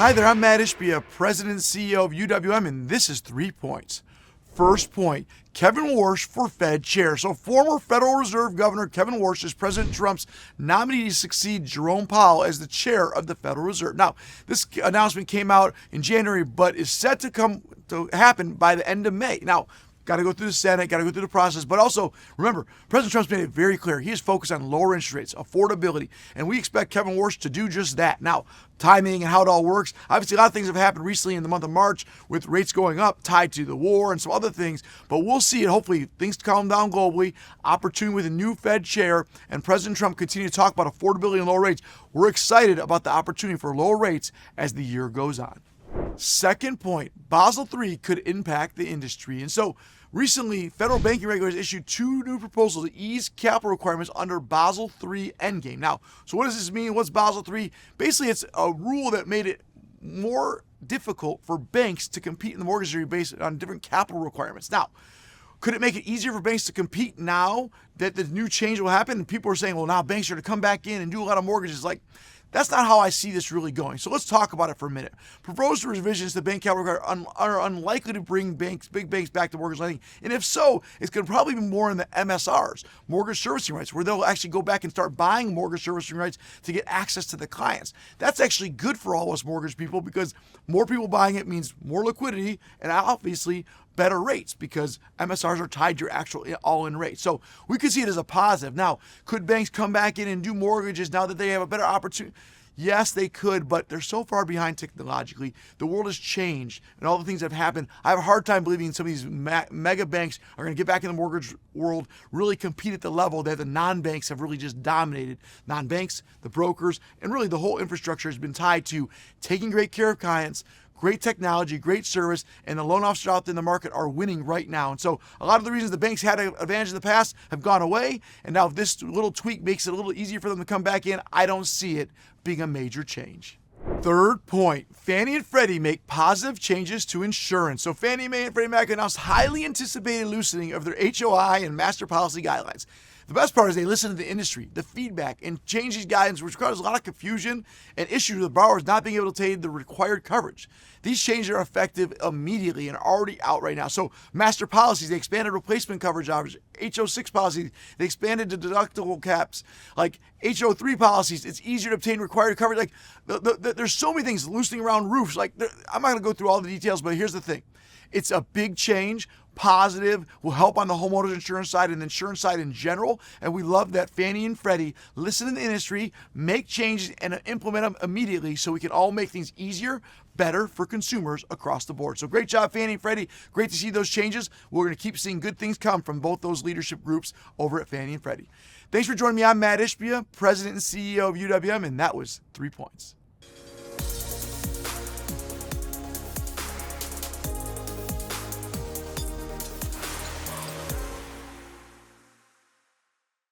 Hi there, I'm Matt Ishbia, President and CEO of UWM, and this is 3 points. First point, Kevin Warsh for Fed chair. So former Federal Reserve Governor Kevin Warsh is President Trump's nominee to succeed Jerome Powell as the chair of the Federal Reserve. Now, this announcement came out in January, but is set to happen by the end of May. Now, got to go through the Senate, got to go through the process. But also, remember, President Trump's made it very clear. He is focused on lower interest rates, affordability, and we expect Kevin Warsh to do just that. Now, timing and how it all works. Obviously, a lot of things have happened recently in the month of March with rates going up tied to the war and some other things. But we'll see it. Hopefully, things calm down globally. Opportunity with a new Fed chair, and President Trump continue to talk about affordability and lower rates. We're excited about the opportunity for lower rates as the year goes on. Second point, Basel III could impact the industry. And so recently, federal banking regulators issued 2 new proposals to ease capital requirements under Basel III Endgame. Now, so what does this mean? What's Basel III? Basically, it's a rule that made it more difficult for banks to compete in the mortgage industry based on different capital requirements. Now, could it make it easier for banks to compete now that the new change will happen? And people are saying, well, now banks are to come back in and do a lot of mortgages. That's not how I see this really going. So let's talk about it for a minute. Proposed revisions to bank capital requirements are unlikely to bring big banks back to mortgage lending. And if so, it's going to probably be more in the MSRs, mortgage servicing rights, where they'll actually go back and start buying mortgage servicing rights to get access to the clients. That's actually good for all us mortgage people because more people buying it means more liquidity and obviously better rates because MSRs are tied to your actual all-in rate. So we could see it as a positive. Now, could banks come back in and do mortgages now that they have a better opportunity? Yes, they could, but they're so far behind technologically. The world has changed, and all the things that have happened. I have a hard time believing some of these mega banks are going to get back in the mortgage world, really compete at the level that the non-banks have really just dominated. Non-banks, the brokers, and really the whole infrastructure has been tied to taking great care of clients, great technology, great service, and the loan officers out there in the market are winning right now. And so a lot of the reasons the banks had an advantage in the past have gone away. And now if this little tweak makes it a little easier for them to come back in, I don't see it being a major change. Third point, Fannie and Freddie make positive changes to insurance. So Fannie Mae and Freddie Mac announced highly anticipated loosening of their HOI and master policy guidelines. The best part is they listen to the industry, the feedback, and change these guidance, which causes a lot of confusion and issues with borrowers not being able to obtain the required coverage. These changes are effective immediately and are already out right now. So master policies, they expanded replacement coverage hours. HO6 policies, they expanded the deductible caps. Like HO3 policies, it's easier to obtain required coverage. There's so many things loosening around roofs. I'm not going to go through all the details, but here's the thing. It's a big change, positive, will help on the homeowners insurance side and the insurance side in general. And we love that Fannie and Freddie listen to the industry, make changes, and implement them immediately so we can all make things easier, better for consumers across the board. So great job, Fannie and Freddie. Great to see those changes. We're going to keep seeing good things come from both those leadership groups over at Fannie and Freddie. Thanks for joining me. I'm Matt Ishbia, President and CEO of UWM, and that was 3 points.